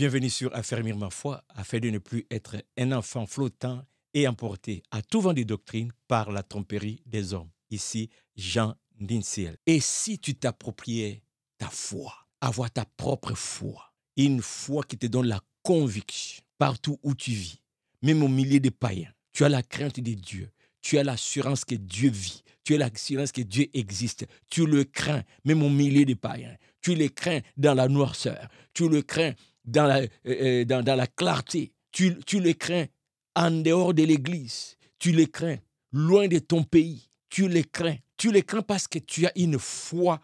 Bienvenue sur Affermir ma foi, afin de ne plus être un enfant flottant et emporté à tout vent de doctrine par la tromperie des hommes. Ici, Jean Dinsiel. Et si tu t'appropriais ta foi, avoir ta propre foi, une foi qui te donne la conviction partout où tu vis, même au milieu des païens, tu as la crainte de Dieu, tu as l'assurance que Dieu vit, tu as l'assurance que Dieu existe, tu le crains même au milieu des païens, tu le crains dans la noirceur, tu le crains dans la clarté, tu le crains en dehors de l'église, tu le crains loin de ton pays, tu le crains parce que tu as une foi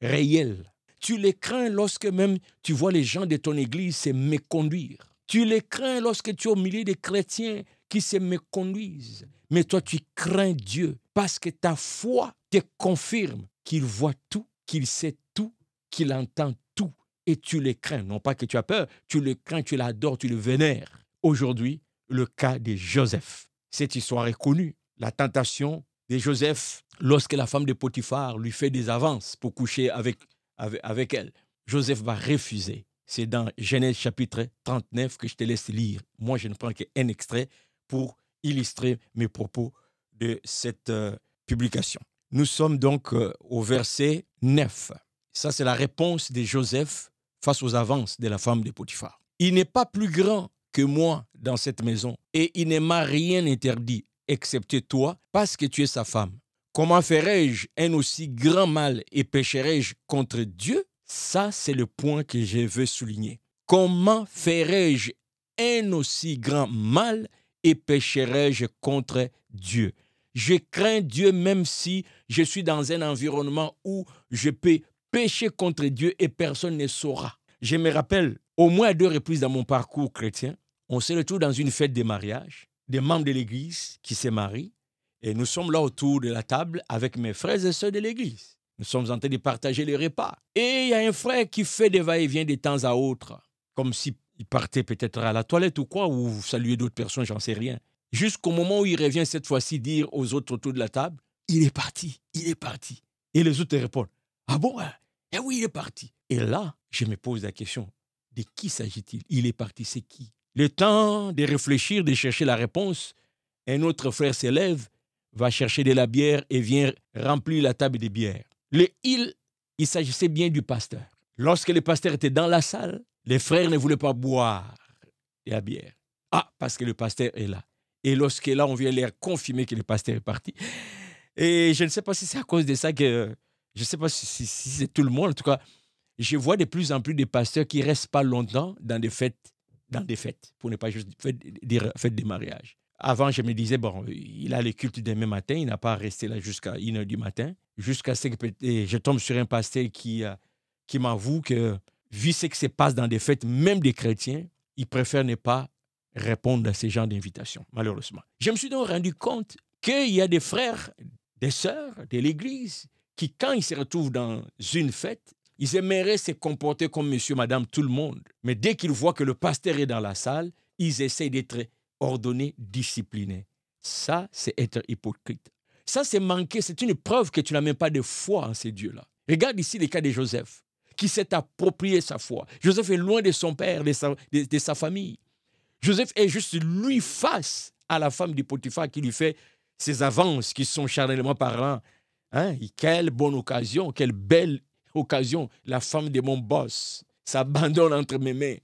réelle. Tu les crains lorsque même tu vois les gens de ton église se méconduire. Tu les crains lorsque tu es au milieu des chrétiens qui se méconduisent. Mais toi, tu crains Dieu parce que ta foi te confirme qu'il voit tout, qu'il sait tout, qu'il entend tout. Et tu les crains. Non pas que tu as peur, tu le crains, tu l'adores, tu le vénères. Aujourd'hui, le cas de Joseph. Cette histoire est connue. La tentation de Joseph lorsque la femme de Potiphar lui fait des avances pour coucher avec elle. Joseph va refuser. C'est dans Genèse chapitre 39 que je te laisse lire. Moi, je ne prends qu'un extrait pour illustrer mes propos de cette publication. Nous sommes donc au verset 9. Ça, c'est la réponse de Joseph face aux avances de la femme de Potiphar. Il n'est pas plus grand que moi dans cette maison et il ne m'a rien interdit, excepté toi, parce que tu es sa femme. Comment ferais-je un aussi grand mal et pécherais-je contre Dieu? Ça, c'est le point que je veux souligner. Comment ferais-je un aussi grand mal et pécherais-je contre Dieu? Je crains Dieu même si je suis dans un environnement où je peux pécher contre Dieu et personne ne saura. Je me rappelle au moins 2 reprises dans mon parcours chrétien, on se retrouve dans une fête de mariage, des membres de l'église qui se marient, et nous sommes là autour de la table avec mes frères et sœurs de l'église. Nous sommes en train de partager les repas. Et il y a un frère qui fait des va-et-vient de temps à autre, comme s'il partait peut-être à la toilette ou quoi, ou saluer d'autres personnes, j'en sais rien. Jusqu'au moment où il revient cette fois-ci dire aux autres autour de la table, il est parti. Et les autres répondent, ah bon, eh oui, il est parti. Et là, je me pose la question, de qui s'agit-il? Il est parti, c'est qui? Le temps de réfléchir, de chercher la réponse, un autre frère s'élève, va chercher de la bière et vient remplir la table de bière. Il s'agissait bien du pasteur. Lorsque le pasteur était dans la salle, les frères ne voulaient pas boire de la bière. Ah, parce que le pasteur est là. Et lorsque là, on vient leur confirmer que le pasteur est parti. Et je ne sais pas si c'est à cause de ça que... Je ne sais pas si c'est tout le monde. En tout cas, je vois de plus en plus de pasteurs qui ne restent pas longtemps dans des fêtes, pour ne pas juste dire fêtes de mariage. Avant, je me disais, bon, il a le culte demain matin, il n'a pas resté là jusqu'à 1h du matin, jusqu'à ce que je tombe sur un pasteur qui m'avoue que, vu ce qui se passe dans des fêtes, même des chrétiens, il préfère ne pas répondre à ce genre d'invitation, malheureusement. Je me suis donc rendu compte qu'il y a des frères, des sœurs de l'église qui, quand ils se retrouvent dans une fête, ils aimeraient se comporter comme monsieur, madame, tout le monde. Mais dès qu'ils voient que le pasteur est dans la salle, ils essaient d'être ordonnés, disciplinés. Ça, c'est être hypocrite. Ça, c'est manquer, c'est une preuve que tu n'as même pas de foi en ces dieux-là. Regarde ici le cas de Joseph, qui s'est approprié sa foi. Joseph est loin de son père, de sa famille. Joseph est juste lui face à la femme de Potiphar qui lui fait ses avances qui sont charnellement parlant. Et quelle bonne occasion, quelle belle occasion. La femme de mon boss s'abandonne entre mes mains.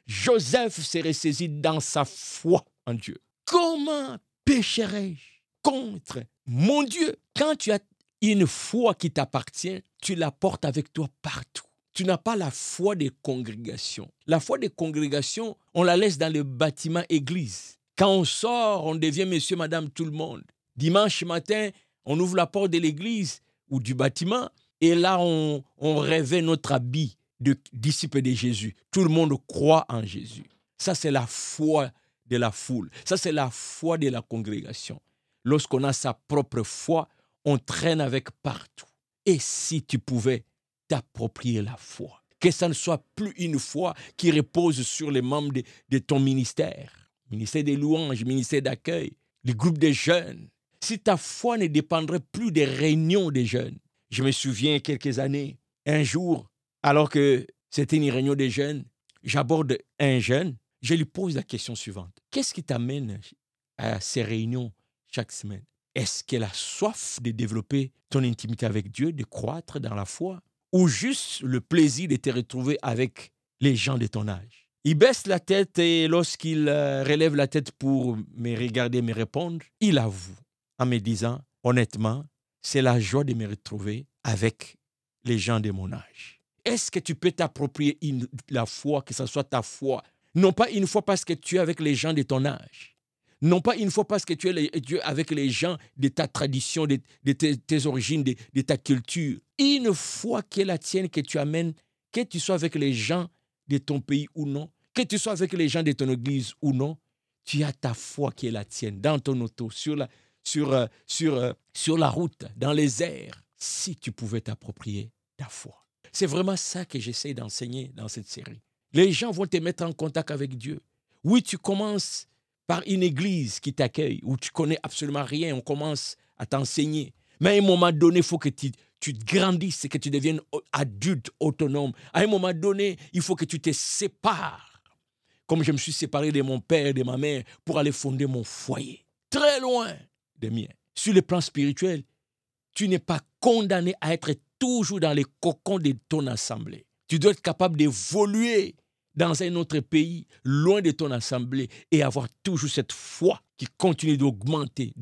Joseph s'est ressaisi dans sa foi en Dieu. Comment pécherais-je contre mon Dieu? Quand tu as une foi qui t'appartient, tu la portes avec toi partout. Tu n'as pas la foi des congrégations. La foi des congrégations, on la laisse dans le bâtiment église. Quand on sort, on devient monsieur, madame, tout le monde. Dimanche matin, on ouvre la porte de l'église ou du bâtiment et là, on revêt notre habit de disciple de Jésus. Tout le monde croit en Jésus. Ça, c'est la foi de la foule. Ça, c'est la foi de la congrégation. Lorsqu'on a sa propre foi, on traîne avec partout. Et si tu pouvais t'approprier la foi, que ça ne soit plus une foi qui repose sur les membres de ton ministère des louanges, ministère d'accueil, les groupes de jeunes. Si ta foi ne dépendrait plus des réunions des jeunes. Je me souviens quelques années, un jour, alors que c'était une réunion des jeunes, j'aborde un jeune, je lui pose la question suivante. Qu'est-ce qui t'amène à ces réunions chaque semaine? Est-ce qu'elle a soif de développer ton intimité avec Dieu, de croître dans la foi? Ou juste le plaisir de te retrouver avec les gens de ton âge? Il baisse la tête et lorsqu'il relève la tête pour me regarder, me répondre, il avoue en me disant, honnêtement, c'est la joie de me retrouver avec les gens de mon âge. Est-ce que tu peux t'approprier la foi, que ce soit ta foi, non pas une fois parce que tu es avec les gens de ton âge, non pas une fois parce que tu es avec les gens de ta tradition, de tes origines, de ta culture, une fois qui est la tienne que tu amènes, que tu sois avec les gens de ton pays ou non, que tu sois avec les gens de ton église ou non, tu as ta foi qui est la tienne, dans ton auto, sur la route, dans les airs, si tu pouvais t'approprier ta foi. C'est vraiment ça que j'essaie d'enseigner dans cette série. Les gens vont te mettre en contact avec Dieu. Oui, tu commences par une église qui t'accueille, où tu connais absolument rien, on commence à t'enseigner. Mais à un moment donné, il faut que tu te grandisses et que tu deviennes adulte, autonome. À un moment donné, il faut que tu te sépares. Comme je me suis séparé de mon père et de ma mère pour aller fonder mon foyer. Très loin des miens. Sur le plan spirituel, tu n'es pas condamné à être toujours dans les cocons de ton assemblée. Tu dois être capable d'évoluer dans un autre pays, loin de ton assemblée, et avoir toujours cette foi qui continue d'augmenter.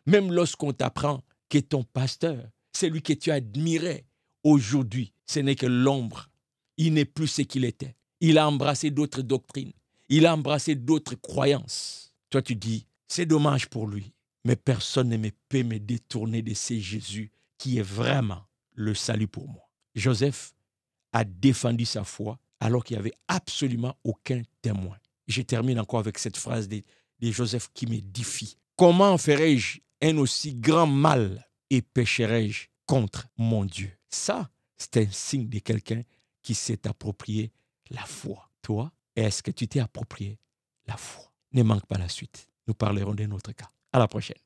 Même lorsqu'on t'apprend que ton pasteur, celui que tu admirais, aujourd'hui, ce n'est que l'ombre. Il n'est plus ce qu'il était. Il a embrassé d'autres doctrines. Il a embrassé d'autres croyances. Toi, tu dis, c'est dommage pour lui. Mais personne ne peut me détourner de ce Jésus qui est vraiment le salut pour moi. Joseph a défendu sa foi alors qu'il n'y avait absolument aucun témoin. Je termine encore avec cette phrase de Joseph qui m'édifie. Comment ferais-je un aussi grand mal et pécherais-je contre mon Dieu? Ça, c'est un signe de quelqu'un qui s'est approprié la foi. Toi, est-ce que tu t'es approprié la foi? Ne manque pas la suite. Nous parlerons de notre cas. À la prochaine.